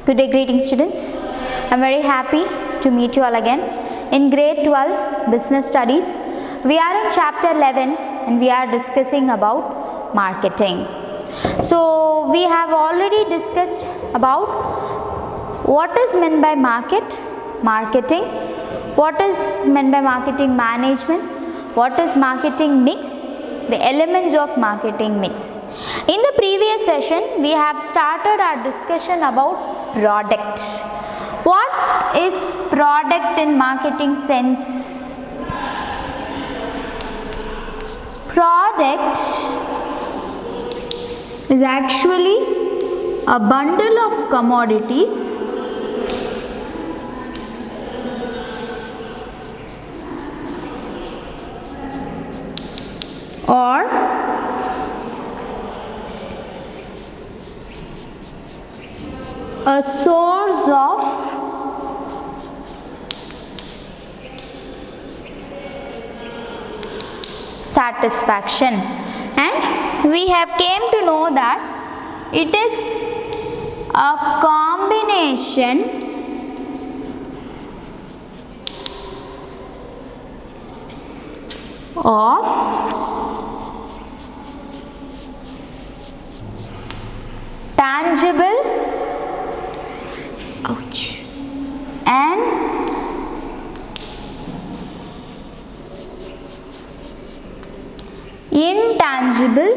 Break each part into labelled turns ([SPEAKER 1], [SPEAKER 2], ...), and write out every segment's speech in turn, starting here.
[SPEAKER 1] Good day, greetings students. I am very happy to meet you all again in grade 12 business studies. We are in chapter 11 and we are discussing about marketing. So we have already discussed about what is meant by marketing, what is meant by marketing management, what is marketing mix, the elements of marketing mix. In the previous session, we have started our discussion about product. What is product in marketing sense? Product is actually a bundle of commodities or a source of satisfaction, and we have came to know that it is a combination of tangible and intangible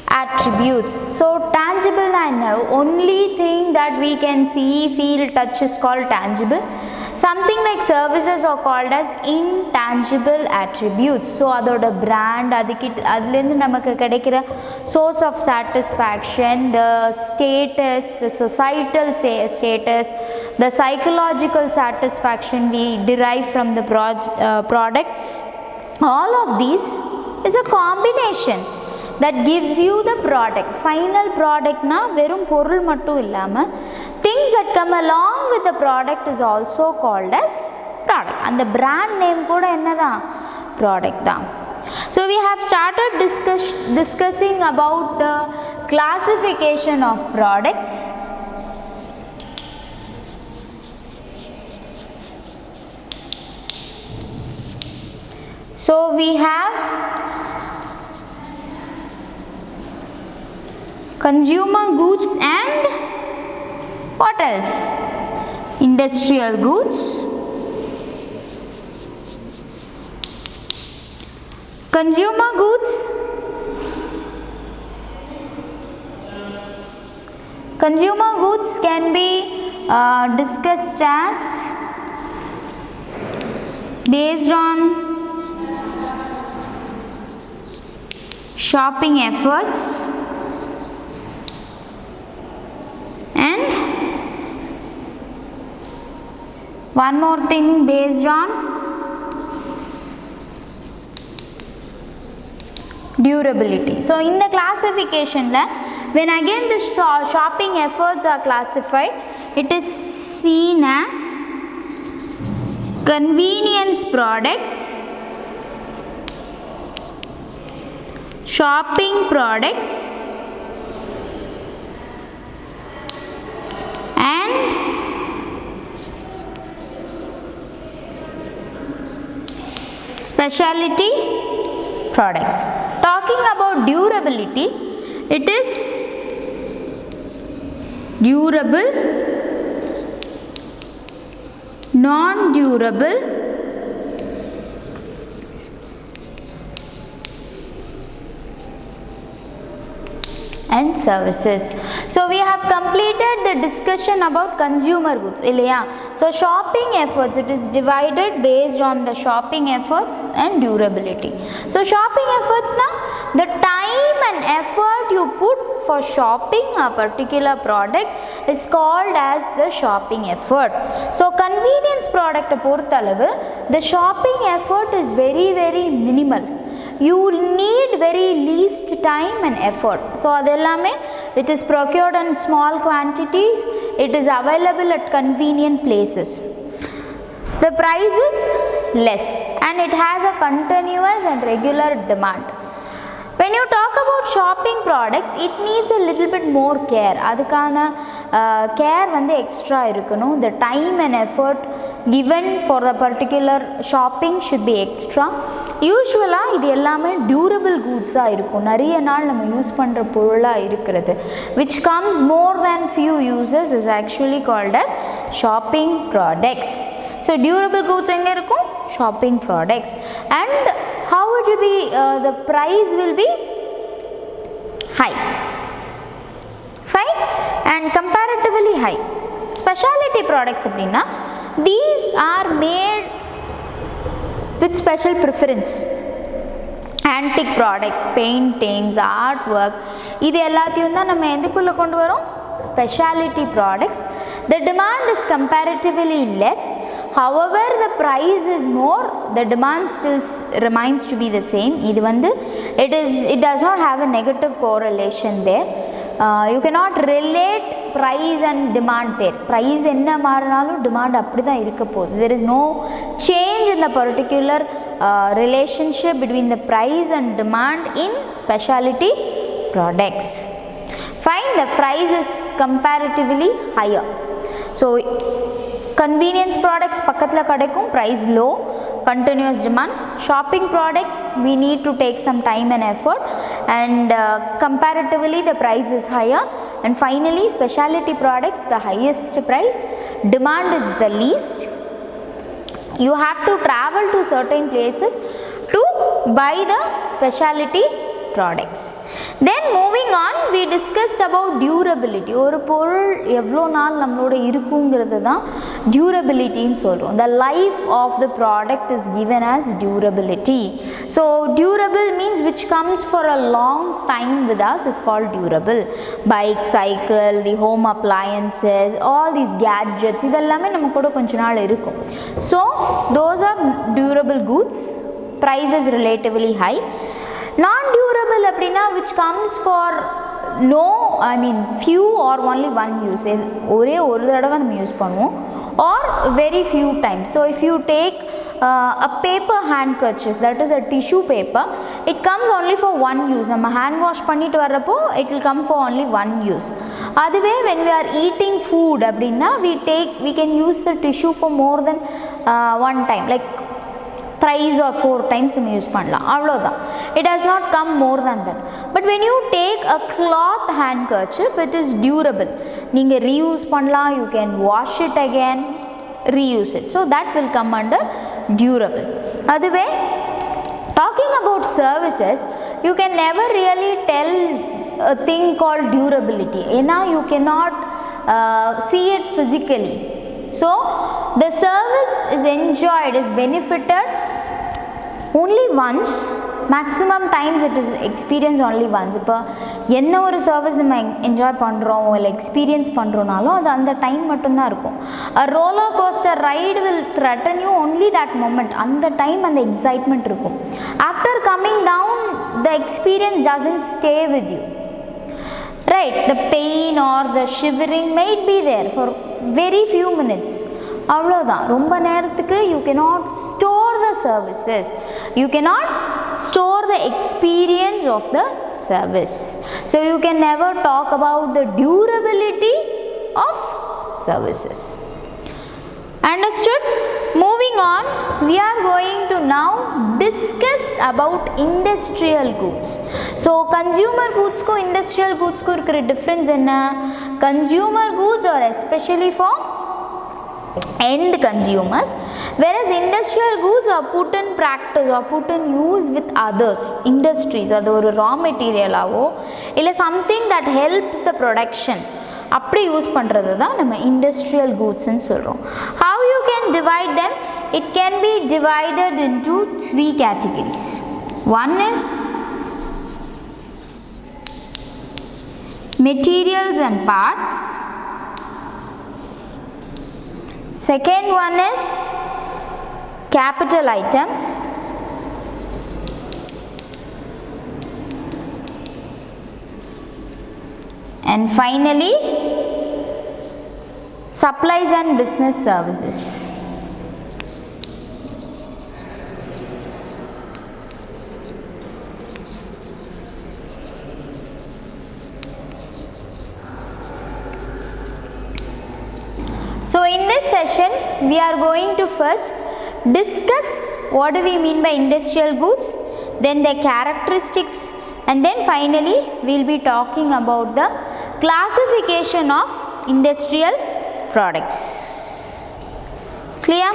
[SPEAKER 1] attributes. So tangible and only thing that we can see, feel, touch is called tangible. Something like services are called as intangible attributes. So adoda brand, adilende namakku kedaikira source of satisfaction, the status, the societal status, the psychological satisfaction we derive from the product, all of these is a combination that gives you the product. Final product na verum porul mattu illama things that come along with the product is also called as product, and the brand name kuda enna da product da. So we have started discussing about the classification of products. So we have consumer goods and what else? Industrial goods, consumer goods, can be discussed as based on shopping efforts and one more thing, based on durability. So in the classification, when again the shopping efforts are classified, it is seen as convenience products, shopping products, and specialty products. Talking about durability, it is durable, non-durable, and services. So we have completed the discussion about consumer goods, illaya. So shopping efforts, it is divided based on the shopping efforts and durability. So shopping efforts now, the time and effort you put for shopping a particular product is called as the shopping effort. So convenience product porthalavu, the shopping effort is very minimal. You need very least time and effort. So adellame it is procured in small quantities, it is available at convenient places. The price is less and it has a continuous and regular demand. When you talk about shopping products, it needs a little bit more care. அதுக்கான care வந்து extra இருக்கணும். The time and effort given for the particular shopping should be extra. யூஸ்வலாக இது எல்லாமே durable கூட்ஸாக இருக்கும், நிறைய நாள் நம்ம யூஸ் பண்ணுற பொருளாக இருக்கிறது. which comes more than few uses is actually called as shopping products. So durable goods எங்கே இருக்கும்? Shopping products. And how it will be, the price will be high, fine, and comparatively high. Specialty products அப்படின்னா these are made with special preference. Antique products, paintings, artwork, இது எல்லாத்தையும் தான் நம்ம எதுக்குள்ள கொண்டு வரோம்? Specialty products. The demand is comparatively less, however the price is more, the demand still remains to be the same. இது வந்து it does not have a negative correlation there. You cannot relate price and demand there. Price என்ன மாறினாலும் demand அப்படி தான் இருக்க போகுது. There is no change in the particular relationship between the price and demand in specialty products. Fine, the price is comparatively higher. So convenience products பக்கத்துல கிடைக்கும், price low, continuous demand. Shopping products we need to take some time and effort, and comparatively the price is higher. And finally specialty products, the highest price, demand is the least. You have to travel to certain places to buy the specialty products. Then moving on, we discussed about durability. ஒரு பொருள் எவ்வளோ நாள் நம்மளோட இருக்குங்கிறது தான் durabilityன்னு சொல்கிறோம். The life of the product is given as durability. So durable means which comes for a long time with us is called durable. Bike, cycle, the home appliances, all these gadgets, இதெல்லாமே நம்ம கூட கொஞ்ச நாள் இருக்கும். So those are durable goods. Price is relatively high. Non-durable அப்படின்னா which comes for few or only one use. ஒரே ஒரு தடவை நம்ம யூஸ் பண்ணுவோம், or very few times. So if you take a paper handkerchief, that is a tissue paper, it comes only for one use. நம்ம hand wash பண்ணிட்டு வரப்போ it will come for only one use. அதுவே when we are eating food அப்படின்னா we can use the tissue for more than one time, like thrice or 4 times நம்ம use பண்ணலாம், அவ்வளோதான். It does not come more than that. But when you take a cloth handkerchief, it is durable. நீங்கள் reuse பண்ணலாம், you can wash it again, reuse it. So that will come under durable. அதுவே talking about services, you can never really tell a thing called durability. ஏன்னா you cannot see it physically. So the service is enjoyed, is benefited only once, maximum times it is experienced only once. இப்போ என்ன ஒரு service நம்ம enjoy பண்ணுறோம் இல்லை experience பண்ணுறோனாலும் அது அந்த time மட்டும்தான் இருக்கும். a roller coaster ride will threaten you only that moment. அந்த டைம் அந்த எக்ஸைட்மெண்ட் இருக்கும். after coming down the experience doesn't stay with you, right? The pain or the shivering may be there for very few minutes, அவ்வளோதான். ரொம்ப நேரத்துக்கு you cannot store the services, you cannot store the experience of the service. So you can never talk about the durability of services. Understood? Moving on, we are going to now discuss about industrial goods. So consumer goods ko industrial goods ko irukra difference enna? Consumer goods are especially for end consumers, whereas industrial goods are put in practice or put in use with others, industries. அது ஒரு raw material ஆவோ இல்லை something that helps the production, அப்படி use பண்ணுறது தான் நம்ம industrial கூட்ஸ்ன்னு சொல்கிறோம். how you can divide them? It can be divided into 3 categories. One is materials and parts. Second one is capital items. And finally supplies and business services. we are going to first discuss what do we mean by industrial goods, then their characteristics, and then finally we will be talking about the classification of industrial products. Clear?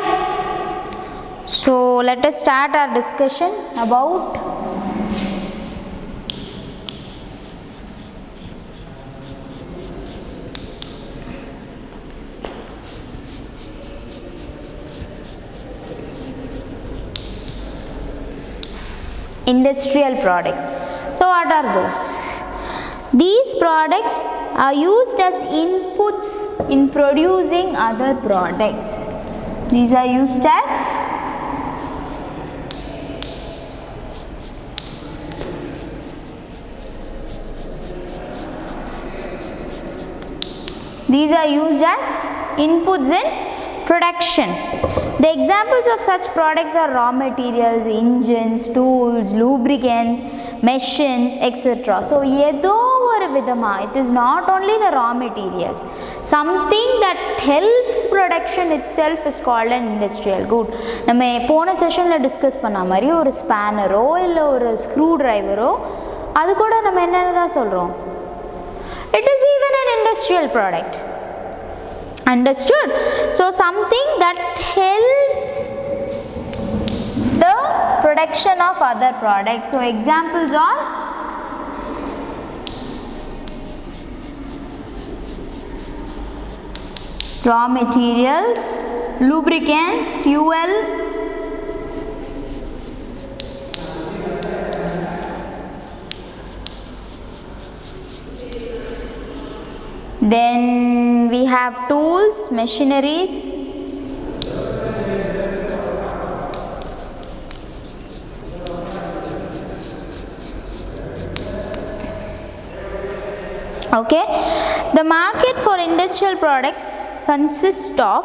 [SPEAKER 1] So let us start our discussion about industrial products. So what are those? These products are used as inputs in producing other products. These are used as inputs in production. The examples of such products are raw materials, engines, tools, lubricants, machines, etc. So ஏதோ ஒரு விதமா, it is not only the raw materials, something that helps production itself is called an industrial good. நம்ம போன செஷனில் discuss பண்ண மாதிரி ஒரு ஸ்பேனரோ இல்லை ஒரு ஸ்க்ரூ டிரைவரோ அது கூட நம்ம என்னதான் சொல்கிறோம், it is even an industrial product. Understood? So something that helps the production of other products. So examples are raw materials, lubricants, fuel, then we have tools, machineries, okay. The market for industrial products consists of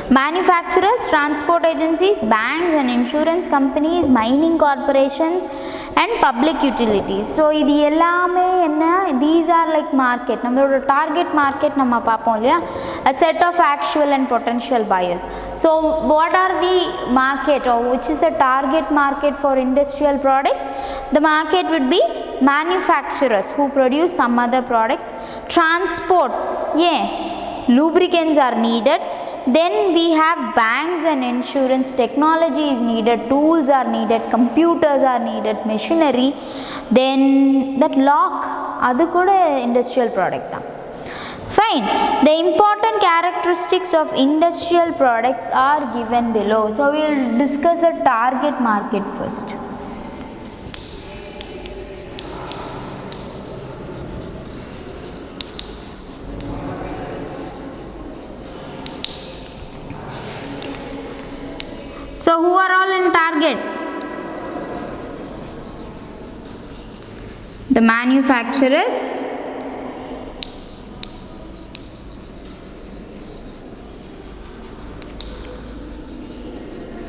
[SPEAKER 1] manufacturers, transport agencies, banks and insurance companies, mining corporations and public utilities. So இது எல்லாமே என்ன, these are like market, நம்மளோட target market நம்ம பார்ப்போம் இல்லையா, a set of actual and potential buyers. So what are the market or which is the target market for industrial products? The market would be manufacturers who produce some other products, transport, yeah, lubricants are needed. Then we have banks and insurance, technology is needed, tools are needed, computers are needed, machinery, then that lock, adu kuda industrial product da. Fine. The important characteristics of industrial products are given below. So we will discuss the target market first. So who are all in target? The manufacturers,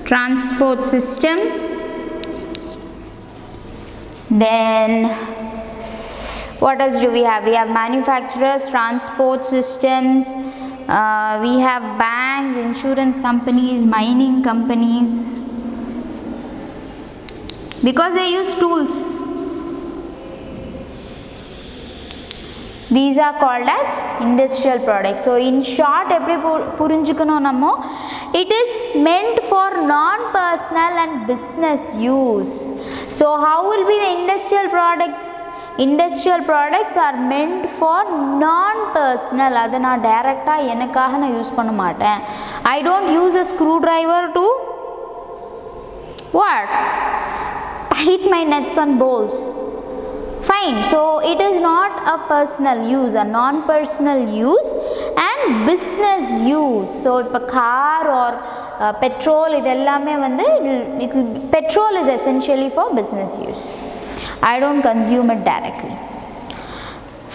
[SPEAKER 1] transport system, then what else do we have? We have manufacturers, transport systems, we have banks, insurance companies, mining companies, because they use tools. These are called as industrial products. So in short, eppadi purinjukano nammo, it is meant for non-personal and business use. So how will be the industrial products? Industrial products are meant for non-personal. Adha na direct ah enakaga na use panna maten. I don't use a screwdriver to what? Tight my nuts and bolts. Fine. So it is not a personal use, a non-personal use and business use. So ipa car or petrol idellame vande petrol is essentially for business use. I don't consume it directly.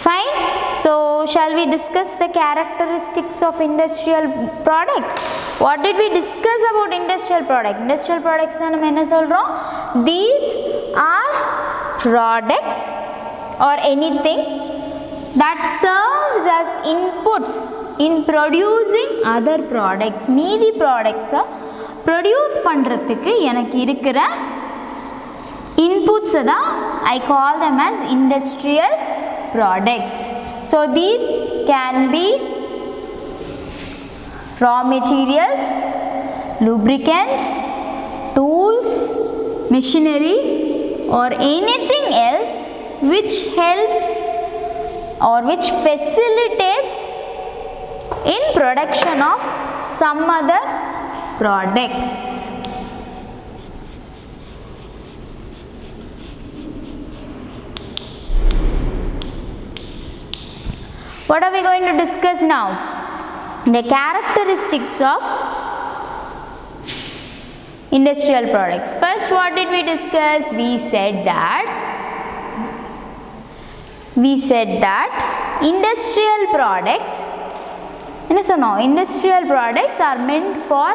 [SPEAKER 1] Fine. So shall we discuss the characteristics of industrial products? What did we discuss about industrial product? Industrial products na nam enna solrom? These are products or anything that serve serves as inputs in producing other products. மீதி ப்ராடக்ட்ஸை produce பண்ணுறதுக்கு எனக்கு இருக்கிற inputs தான் I call them as industrial products. So these can be raw materials, lubricants, tools, machinery, or anything else which helps or which facilitates in production of some other products. What are we going to discuss now? The characteristics of industrial products. First, what did we discuss? We said that industrial products, industrial products are meant for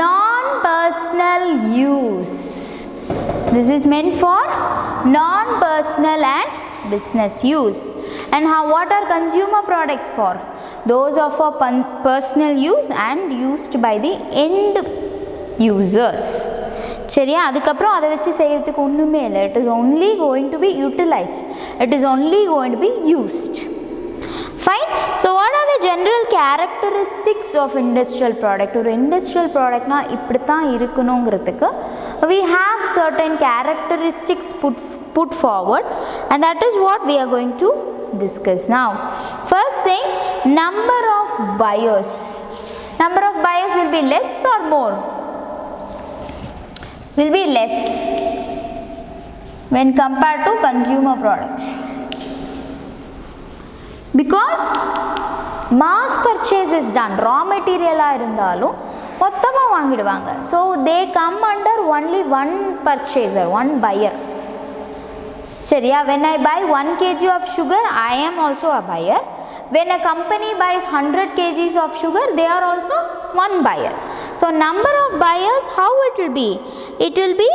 [SPEAKER 1] non-personal use. This is meant for non-personal and business use. And what are consumer products for? Those are for personal use and used by the end users. சரியா, அதுக்கப்புறம் அதை வச்சு செய்கிறதுக்கு ஒன்றுமே இல்லை. It is only going to be utilized. It is only going to be used. Fine. So what are the general characteristics of industrial product? ஒரு industrial productனா இப்படி தான் இருக்கணுங்கிறதுக்கு we have certain characteristics put forward, and that is what we are going to discuss now. First thing, number of buyers. Number of buyers will be less or more? Will be less when compared to consumer products, because mass purchase is done. Raw material இருந்தாலும் மொத்தமாக வாங்கிடுவாங்க. So they come under only one purchaser, one buyer. சரியா, when I buy 1 kg of sugar, I am also a buyer. When a company buys 100 kgs of sugar, they are also one buyer. So number of buyers, how it will be? It will be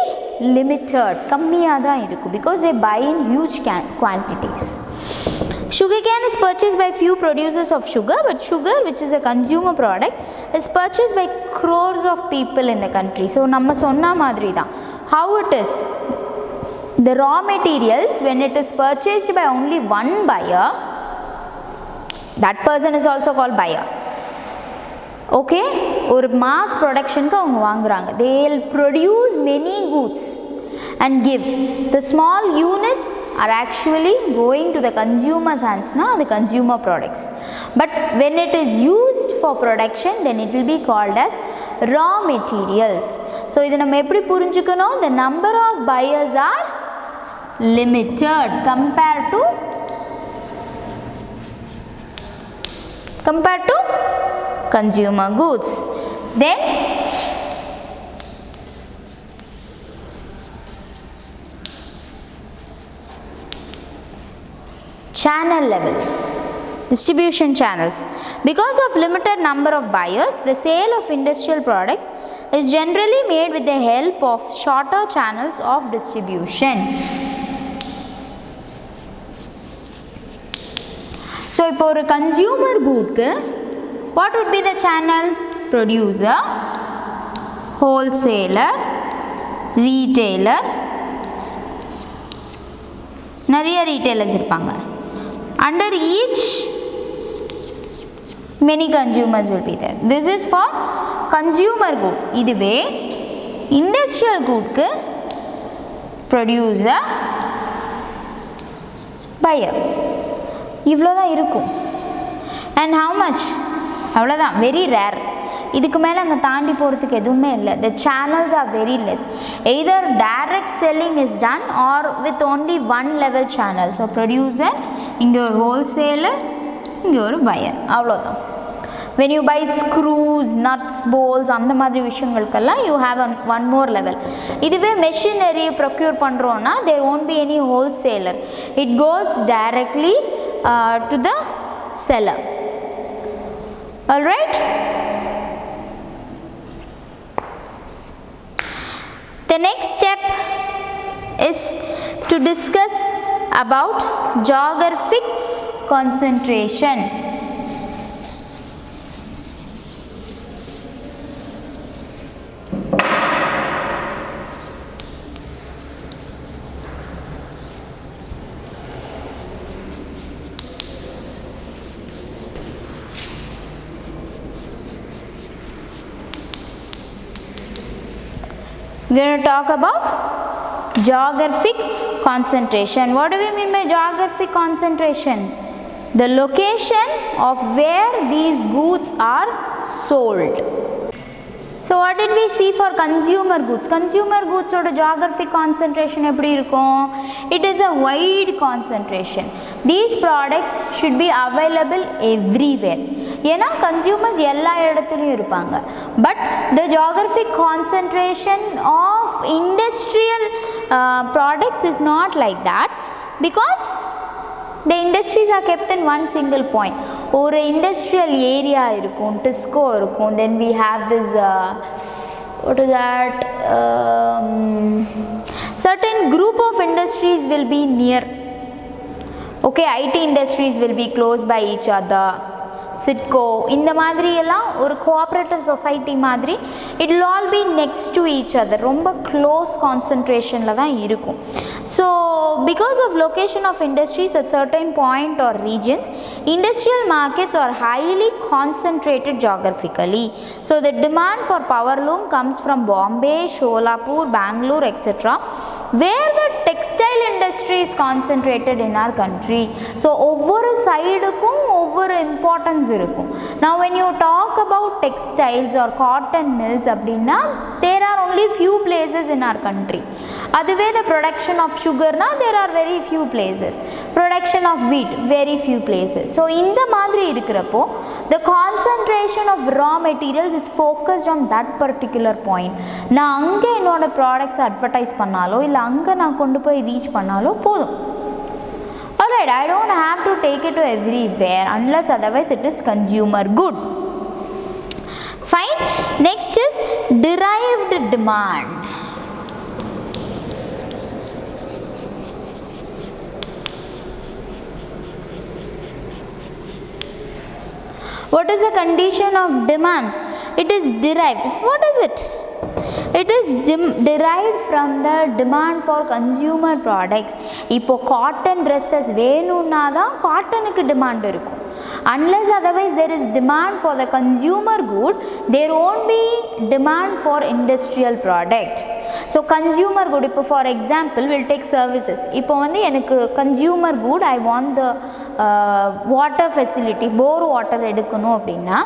[SPEAKER 1] limited. கம்மியாக தான் இருக்கும், because they buy in huge quantities. Sugarcane is purchased by few producers of sugar, but sugar, which is a consumer product, is purchased by crores of people in the country. So நம்ம சொன்ன மாதிரி தான். How it is? The raw materials, when it is purchased by only one buyer, that person is also called buyer. Okay, ஒரு mass productionக்கு அவங்க வாங்குறாங்க. They will produce many goods and give. The small units are actually going to the consumer's hands, the consumer products. But when it is used for production, then it will be called as raw materials. So இது நம்ம எப்படி புரிஞ்சுக்கணும்? The number of buyers are limited compared to consumer goods. Then channel level, distribution channels. Because of limited number of buyers, the sale of industrial products is generally made with the help of shorter channels of distribution. So இப்போ ஒரு consumer good, what would be the channel? Producer, wholesaler, retailer, நிறைய retailers இருப்பாங்க. Under each, many consumers will be there. This is for consumer good. இதுவே industrial good, producer, buyer. இவ்வளோதான் இருக்கும். And how much? அவ்வளோதான், very rare. இதுக்கு மேலே அங்கே தாண்டி போகிறதுக்கு எதுவுமே இல்லை. The channels are very less. Either direct selling is done or with only one level channel. So producer, இங்கே ஒரு wholesaler, இங்கே ஒரு buyer. அவ்வளோதான். When you buy screws, nuts, bolts, அந்த மாதிரி விஷயங்களுக்கெல்லாம் you have one more level. இதுவே machinery procure பண்ணுறோன்னா there won't be any wholesaler. It goes directly to the seller. All right. The next step is to discuss about geographic concentration. We are going to talk about geographic concentration. What do we mean by geographic concentration? The location of where these goods are sold. So what did we see for consumer goods? Consumer goods oda geographic concentration eppadi irukum? It is a wide concentration. These products should be available everywhere. ஏன்னா consumers எல்லா இடத்துலையும் இருப்பாங்க. But the geographic concentration of industrial products is not like that because the industries are kept in one single point. ஒரு industrial area இருக்கும், TISCO இருக்கும், then we have this what is that, certain group of industries will be near. Okay, IT industries will be close by each other. SIDCO இந்த மாதிரி எல்லாம் ஒரு cooperative society மாதிரி it will all be next to each other, ரொம்ப close கான்சன்ட்ரேஷனில் தான் இருக்கும். So because of location of industries at certain point or regions, industrial markets are highly concentrated geographically. So the demand for power loom comes from Bombay, Sholapur, Bangalore etcetera, where the textile industry is concentrated in our country. So ஒவ்வொரு சைடுக்கும் ஒவ்வொரு importance இருக்கும். Now when you talk about textiles or cotton mills அப்படின்னா there are only few places in our country. அதுவே the production of sugar na there are very few places, production of wheat very few places. So இந்த மாதிரி இருக்கிறப்போ the concentration of raw materials is focused on that particular point. நான் அங்கே என்னோட products advertise பண்ணாலோ இல்லை அங்கே நான் கொண்டு போய் ரீச் பண்ணாலோ போதும். Alright, I don't have to take it to everywhere unless otherwise it is consumer good. Fine. Next is derived demand. What is the condition of demand? It is derived. What is it? It is derived from the demand for consumer products. இப்போ cotton dresses வேணும்னா தான் காட்டனுக்கு demand இருக்கும். Unless otherwise there is demand for the consumer good, there won't be demand for industrial product. So consumer good, இப்போ for example we'll take services. இப்போ வந்து எனக்கு consumer good, I want the water facility, bore water எடுக்கணும் அப்படின்னா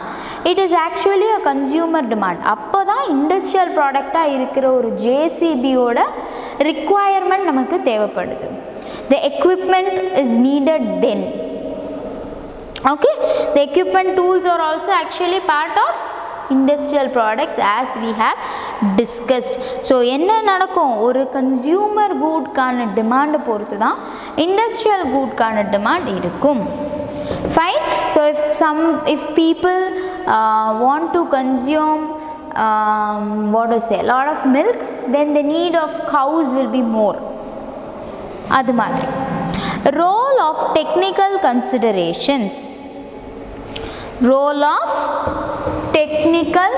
[SPEAKER 1] it is actually a consumer demand. அப்போ தான் industrial ப்ராடக்டாக இருக்கிற ஒரு ஜேசிபியோட ரிக்வயர்மெண்ட் நமக்கு தேவைப்படுது. The equipment is needed then. Okay, the equipment tools are also actually part of industrial products as we have discussed. So என்ன நடக்கும், ஒரு consumer good கான demand பொறுத்து தான் industrial good கான demand இருக்கும். Fine. So if people want to consume what to say, a lot of milk, then the need of cows will be more. அது மாதிரி. Role of technical considerations. Role of technical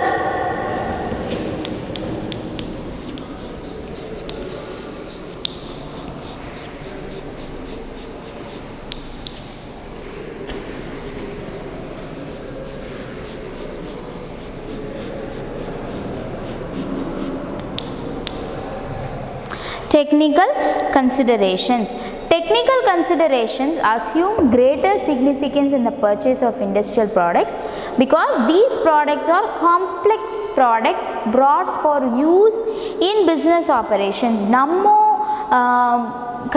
[SPEAKER 1] technical considerations. Technical considerations assume greater significance in the purchase of industrial products because these products are complex products brought for use in business operations. Nammo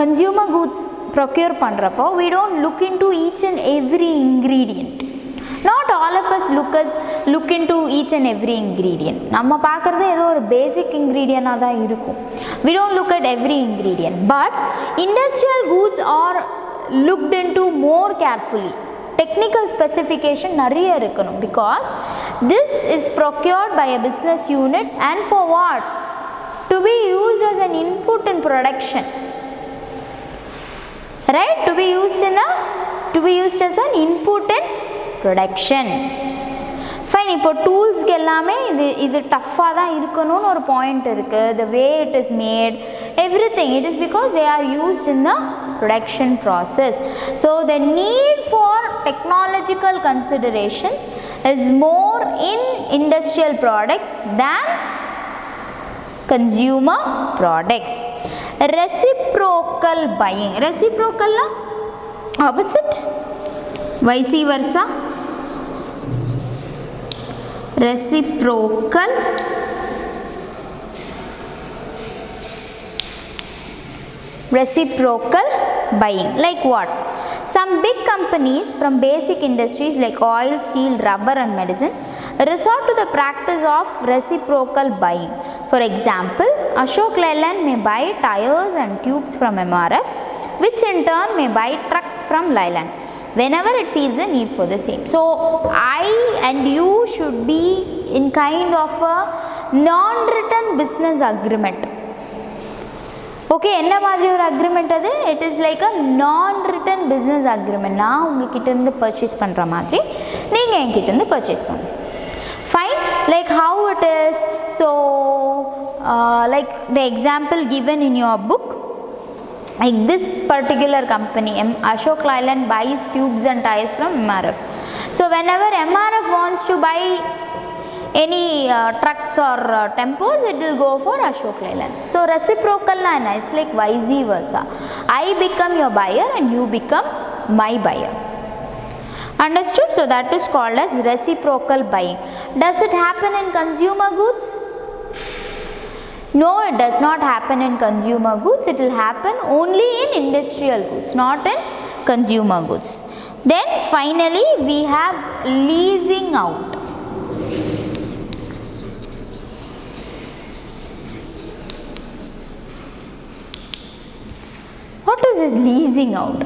[SPEAKER 1] consumer goods procure பண்றப்போ we don't look into each and every ingredient. Not all of us look into each and every ingredient. நம்ம பார்க்குறது ஏதோ ஒரு பேசிக் இன்க்ரீடியண்டாக தான் இருக்கும். We don't look at every ingredient. But industrial goods are looked into more carefully. Technical specification நிறைய இருக்கணும் because this is procured by a business unit and for what? To be used as an input in production. Right? To be used in a to be used as an input in production. Fine, இப்போ டூல்ஸ்க்கு எல்லாமே இது டஃப்பாக தான் இருக்கணும்னு ஒரு point இருக்குது. The way it is made, everything, it is because they are used in the production process. So the need for technological considerations is more in industrial products than consumer products. Reciprocal buying, reciprocal na opposite, vice versa. Reciprocal buying, like what? Some big companies from basic industries like oil, steel, rubber and medicine resort to the practice of reciprocal buying. For example, Ashok Leyland may buy tires and tubes from MRF, which in turn may buy trucks from Leyland whenever it feels a need for the same. So I and you should be in kind of a non-written business agreement. Okay, என்ன மாதிரி ஒரு agreement அது? It is like அ நான் return business agreement. நான் உங்ககிட்டேருந்து purchase பண்ணுற மாதிரி நீங்கள் என்கிட்டேருந்து purchase பண்ணணும். Fine, like how it is. So like the example given in your book, like this particular company, Ashok Leyland buys tubes and tires from MRF. So whenever MRF wants to buy any trucks or tempos, it will go for Ashok Leyland. So reciprocal na, it's like vice versa. I become your buyer and you become my buyer. Understood? So that is called as reciprocal buying. Does it happen in consumer goods? No, it does not happen in consumer goods. It will happen only in industrial goods, not in consumer goods. Then finally we have leasing out. What is this leasing out?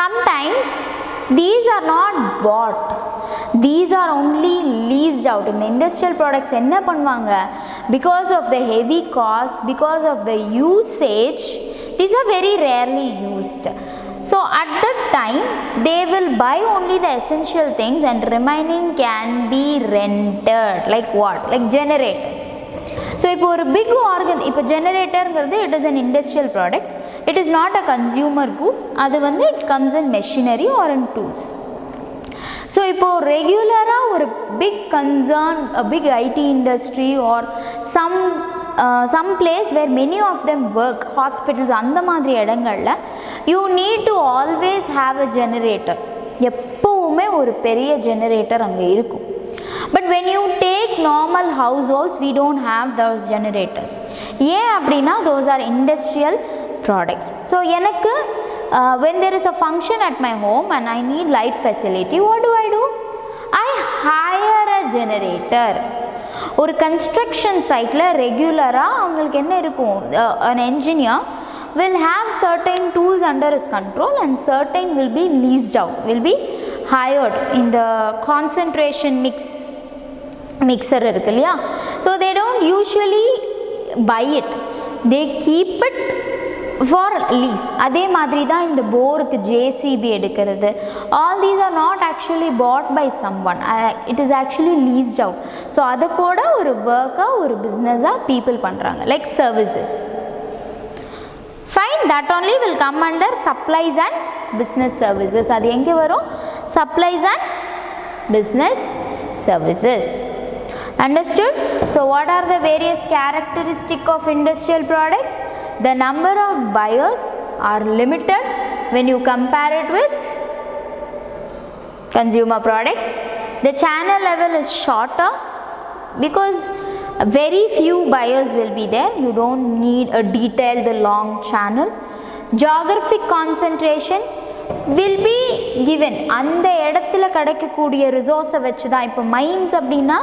[SPEAKER 1] Sometimes these are not bought, these are only leased out. In the industrial products enna பண்ணுவாங்க, because of the heavy cost, because of the usage, these are very rarely used. So at that time they will buy only the essential things and remaining can be rented. Like what? Like generators. So இப்போ ஒரு big organ, இப்போ generatorங்கிறது it is an industrial product, it is not a consumer good. அது வந்து it comes in machinery or in tools. So இப்போ ரெகுலராக ஒரு big concern, a big IT industry or some place where many of them work, hospitals, அந்த மாதிரி இடங்கள்ல you need to always have a generator. எப்பவுமே ஒரு பெரிய generator அங்கே இருக்கும். But when you take normal households, we don't have those generators. ஏன் அப்படின்னா those are industrial products. So எனக்கு when there is a function at my home and I need light facility, what do? I hire a generator. ஒரு construction siteல ரெகுலராக அவங்களுக்கு என்ன இருக்கும், an engineer will have certain tools under his control and certain will be leased out, will be hired in the concentration mixer இருக்கு இல்லையா. So they don't usually buy it, they keep it for lease. அதே மாதிரி தான் இந்த போருக்கு JCB எடுக்கிறது, all these are not actually bought by someone, it is actually leased out. So அதை கூட ஒரு ஒர்க்காக ஒரு பிஸ்னஸாக people பண்ணுறாங்க, like services. Fine, that only will come under supplies and business services. அது எங்கே வரும்? Supplies and business services. Understood? So what are the various characteristics of industrial products? The number of buyers are limited when you compare it with consumer products. The channel level is shorter because very few buyers will be there, you don't need a detailed long channel. Geographic concentration will be given, அந்த இடத்துல கிடைக்கக்கூடிய ரிசோர்ஸை வச்சு தான். இப்போ mines அப்படின்னா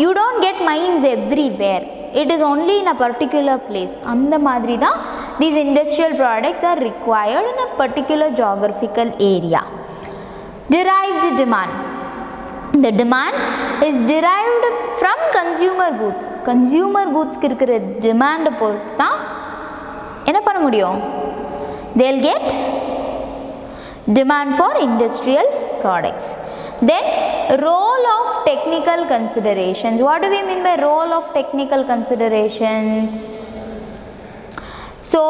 [SPEAKER 1] you don't get mines everywhere, it is only in a particular place. அந்த மாதிரி தான் these industrial products are required in a particular geographical area. Derived demand, the demand is derived from consumer goods. consumer goodsக்கு இருக்கிற demand பொறுத்து தான் என்ன பண்ண முடியும், they'll get demand for industrial products. Then role of technical considerations. What do we mean by role of technical considerations? So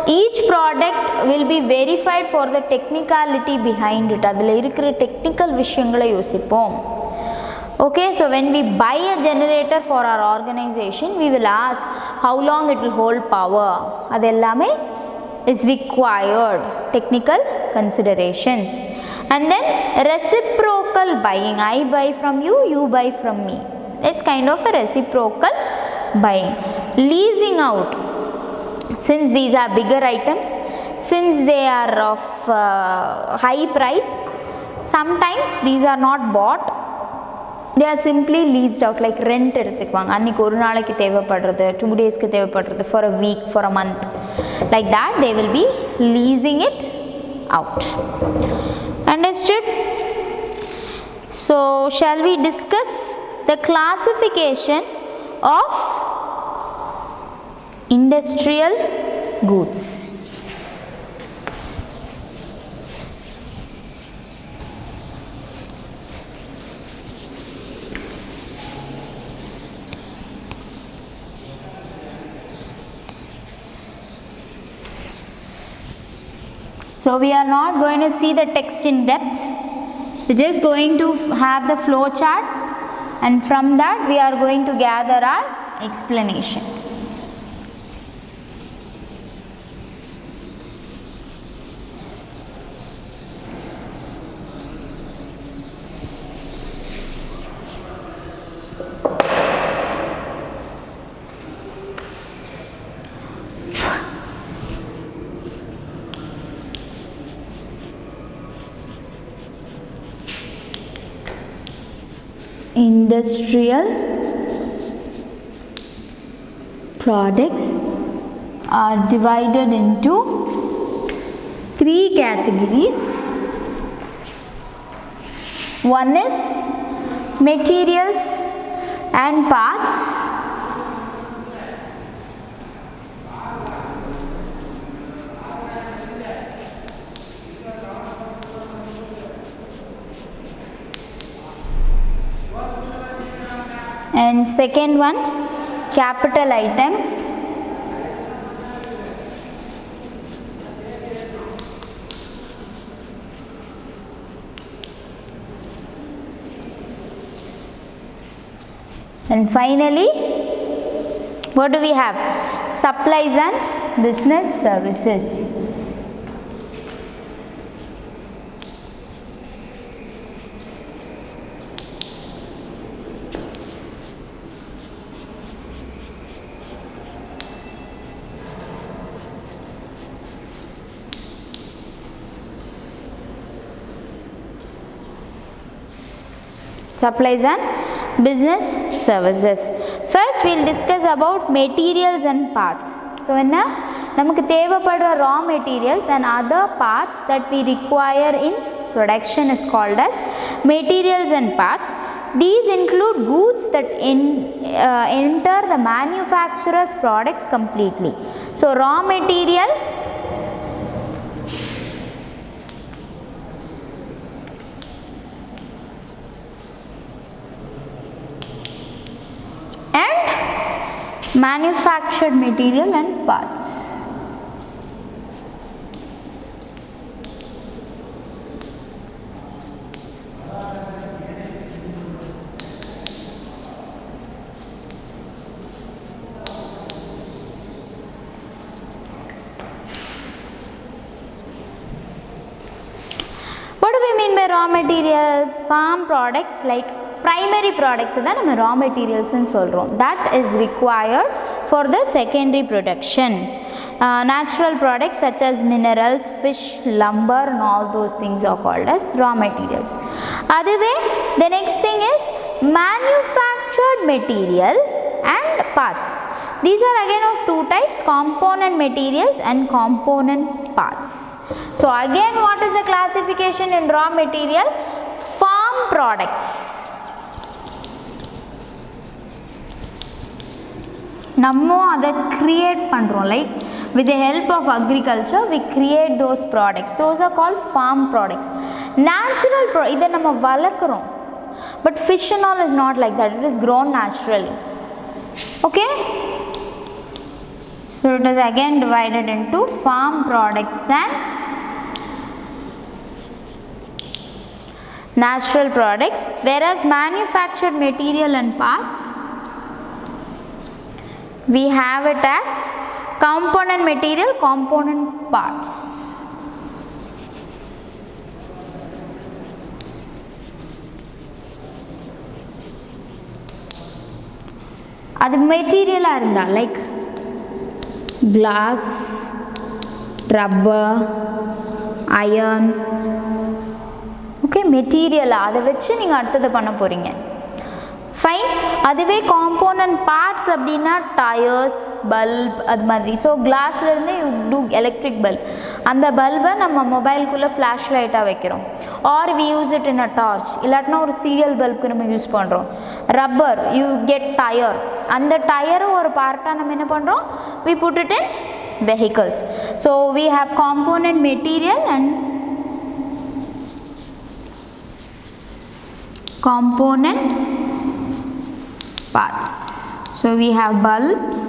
[SPEAKER 1] each product will be verified for the technicality behind it. அதில் இருக்கிற technical விஷயங்களை யோசிப்போம். Okay, so when we buy a generator for our organization, we will ask how long it will hold power. அது எல்லாமே is required, technical considerations. And then reciprocal buying. I buy from you, you buy from me. It's kind of a reciprocal buying. Leasing out. Since these are bigger items, since they are of high price, sometimes these are not bought. They are simply leased out, like rent எடுத்துக்குவாங்க. அன்னைக்கு ஒரு நாளைக்கு தேவைப்படுறது, 2 daysக்கு தேவைப்படுறது, for a week, for a month. Like that they will be leasing it out. Understood? So shall we discuss the classification of industrial goods? So we are not going to see the text in depth. We are just going to have the flow chart, and from that we are going to gather our explanation. Industrial products are divided into 3 categories. One is materials and parts. And second one, capital items. And finally, what do we have? Supplies and business services. Supplies and business services. First we will discuss about materials and parts. So enna namakku thevapadra raw materials and other parts that we require in production is called as materials and parts. These include goods that enter the manufacturer's products completely. So raw material manufactured material and parts. What do we mean by raw materials? Farm products like primary products தான் நம்ம raw materials ன்னு சொல்றோம். That is required for the secondary production. Natural products such as minerals, fish, lumber and all those things are called as raw materials. அதுவே the next thing is manufactured material and parts. These are again of 2 types, component materials and component parts. So again, what is the classification in raw material? Farm products. நம்ம அதை create பண்ணுறோம், like With the help of agriculture, we create those products. Those are called farm products. Natural இதை நம்ம வளர்க்குறோம். But fish and all is not like that. It is grown naturally. Okay? So it is again divided into farm products and natural products, whereas manufactured material and parts, we have it as component material, component parts. அது மெட்டீரியலாக இருந்தால் like glass, rubber, iron, okay, material அதை வச்சு நீங்கள் அடுத்தது பண்ண போகிறீங்க. Fine. அதுவே காம்போனன்ட் பார்ட்ஸ் அப்படின்னா டயர்ஸ், பல்ப் அது மாதிரி. ஸோ கிளாஸ்லேருந்து யூ டூ எலக்ட்ரிக் பல்ப். அந்த பல்பை நம்ம மொபைலுக்குள்ளே ஃப்ளாஷ் லைட்டாக வைக்கிறோம். Or we use it in a torch. இல்லாட்டினா ஒரு சீரியல் பல்புக்கு நம்ம யூஸ் பண்ணுறோம். Rubber, you get tyre. அந்த டயரும் ஒரு பார்ட்டாக நம்ம என்ன பண்ணுறோம்? We put it in vehicles. So we have component material and component parts. So we have bulbs,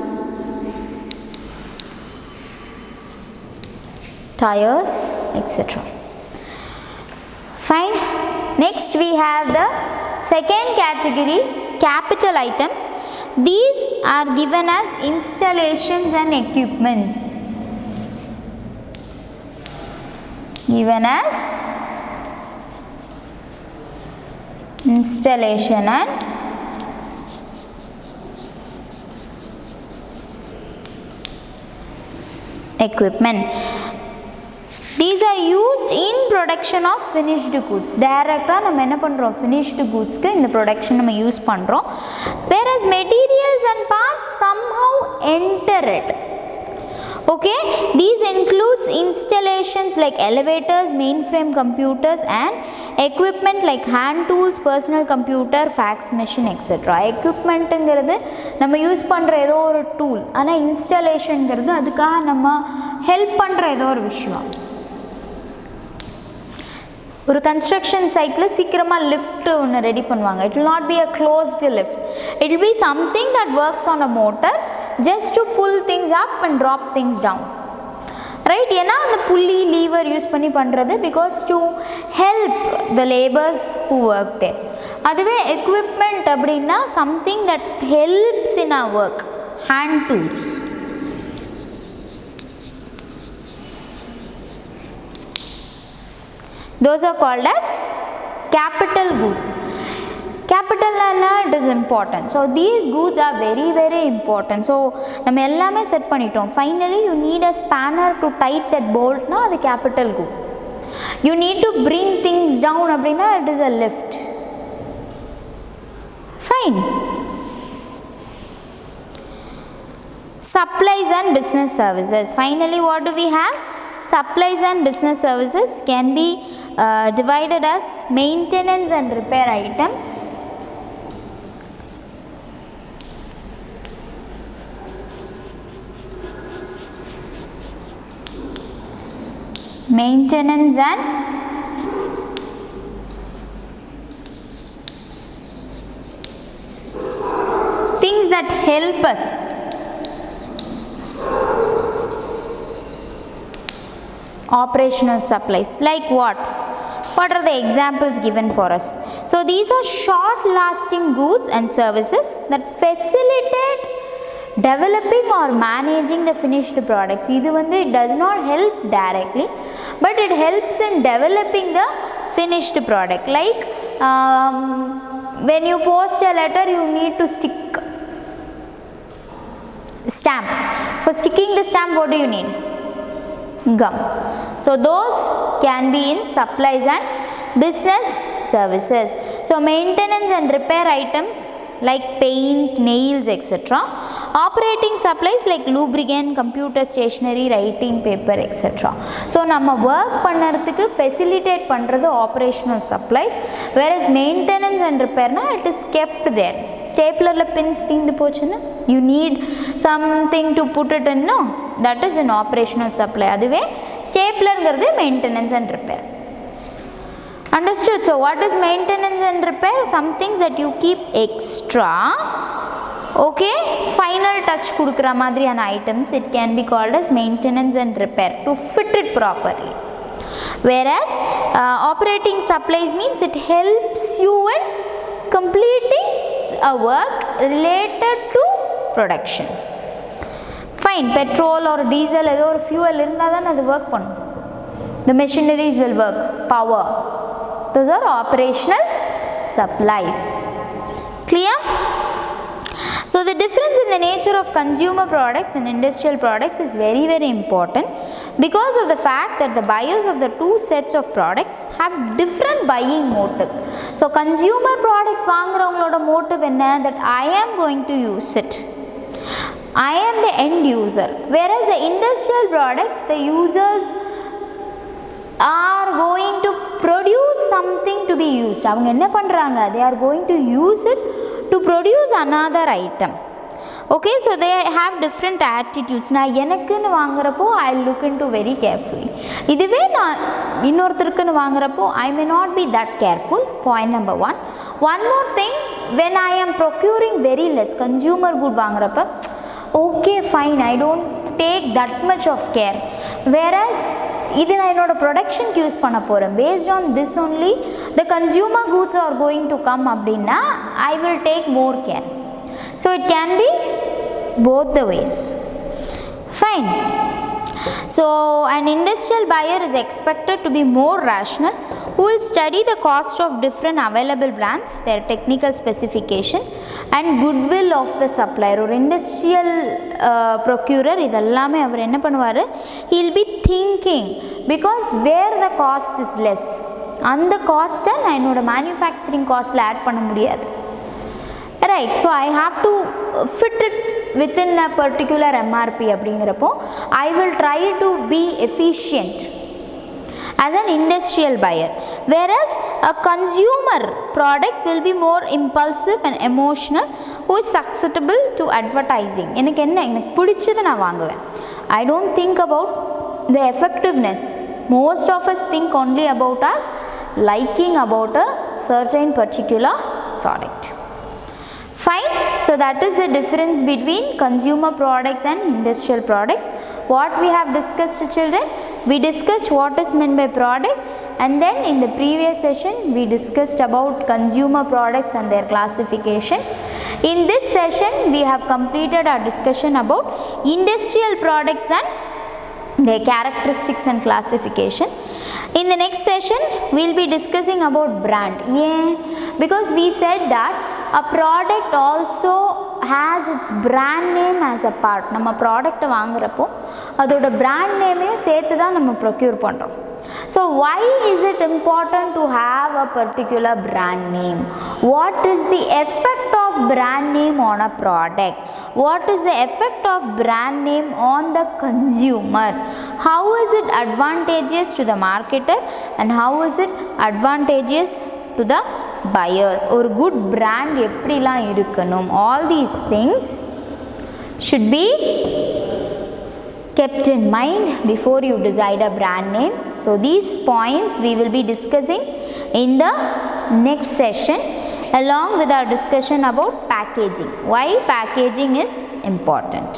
[SPEAKER 1] tires, etc. Fine. Next we have the second category, capital items. These are given as installations and equipments. Given as installation and equipment. These are used in production of finished goods. Directly நம்ம என்ன பண்றோம்? finished goods க்கு இந்த production நம்ம use பண்றோம். Whereas materials and parts somehow enter it. Okay, these includes installations like elevators, mainframe computers and equipment like hand tools, personal computer, fax machine, etc. Equipment ங்கிறது நம்ம use பண்ற ஏதோ ஒரு tool. ஆனா இன்ஸ்டாலேஷன்ங்கிறது அதுக்காக நம்ம ஹெல்ப் பண்ற ஏதோ ஒரு விஷயம். ஒரு கன்ஸ்ட்ரக்ஷன் சைட்டில் சீக்கிரமாக லிஃப்ட் ஒன்று ரெடி பண்ணுவாங்க. It will not be a closed lift. It will be something that works on a motor just to pull things up and drop things down. Right? ஏன்னா அந்த புள்ளி லீவர் யூஸ் பண்ணி பண்ணுறது because to help the laborers who work there. அதுவே equipment அப்படின்னா something that helps in our work. Hand tools. Those are called as capital goods. Capital it is important. So these goods are very very important. So நம்ம எல்லாமே set பண்ணிட்டோம். Finally you need a spanner to tight that bolt. Now the capital good. You need to bring things down அப்படின்னா it is a lift. Fine. Supplies and business services. Finally what do we have? Supplies and business services can be divided as maintenance and repair items, maintenance and things that help us. Operational supplies like what? What are the examples given for us? So these are short lasting goods and services that facilitate developing or managing the finished products. This it does not help directly, but it helps in developing the finished product. Like when you post a letter, you need to stick stamp. For sticking the stamp, what do you need? Gum. So those can be in supplies and business services. So maintenance and repair items like paint, nails, etc. Operating supplies like lubricant, computer stationery, writing paper, etc. So நம்ம work பண்ணறதுக்கு facilitate பண்றது operational supplies, whereas maintenance and repair it is kept there. Staplerல pins தீந்து போச்சுன்னா you need something to put it in, no? that is an operational supply. அதுவே ஸ்டேப்லர்ங்கிறது maintenance and repair. Understood? So what is maintenance and repair? Some things that you keep extra, okay, final touch kudukra madriyana items, it can be called as maintenance and repair to fit it properly. Whereas operating supplies means it helps you in completing a work related to production. Fine, petrol or diesel edo or fuel irundha dhaan adu work pannum. The machineries will work, power. Those are operational supplies. Clear? So the difference in the nature of consumer products and industrial products is very, very important because of the fact that the buyers of the two sets of products have different buying motives. So consumer products vaangravangaloda motive enna, that I am going to use it, I am the end user, whereas the industrial products, the users are going to produce something to be used. Avanga enna pandranga, they are going to use it to produce another item. Okay, so they have different attitudes. Na enakku vaangarapo I look into very carefully. Iduve na innorthirukku vaangarapo I may not be that careful. Point number 1. One more thing, when I am procuring very less consumer good vaangarappa, okay fine, I don't take that much of care. Whereas இது நான் என்னோட ப்ரொடக்ஷனுக்கு use பண்ண போகிறேன், based on this only the consumer goods are going to come அப்படின்னா I will take more care. So it can be both the ways. Fine. So an industrial buyer is expected to be more rational, who will study the cost of different available brands, their technical specification and goodwill of the supplier. Or industrial procurer idellame avar enna pannuvaru, he will be thinking, because where the cost is less, and the cost na enoda manufacturing cost la add panna mudiyadhu, right? So I have to fit it within a particular MRP அப்படிங்கிறப்போ I will try to be efficient as an industrial buyer, whereas a consumer product will be more impulsive and emotional, who is susceptible to advertising. எனக்கு பிடிச்சது நான் வாங்குவேன். I don't think about the effectiveness. Most of us think only about our liking about a certain particular product. Fine. So that is the difference between consumer products and industrial products. What we have discussed, children, we discussed what is meant by product, and then in the previous session we discussed about consumer products and their classification. In this session we have completed our discussion about industrial products and their characteristics and classification. In the next session we will be discussing about brand. Yeah, because we said that a product also has its brand name as a part. நம்ம product வாங்குறப்போ அதோட brand name சேர்த்து தான் நம்ம procure பண்ணுறோம். So why is it important to have a particular brand name? What is the effect of brand name on a product? What is the effect of brand name on the consumer? How is it advantageous to the marketer and how is it advantageous to the buyers? Or good brand எப்படிலாம் இருக்கணும்? All these things should be kept in mind before you decide a brand name. So these points we will be discussing in the next session along with our discussion about packaging. Why packaging is important.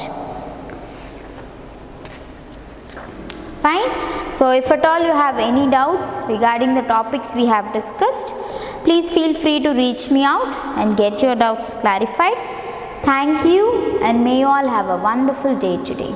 [SPEAKER 1] Fine. So if at all you have any doubts regarding the topics we have discussed, please feel free to reach me out and get your doubts clarified. Thank you and may you all have a wonderful day today.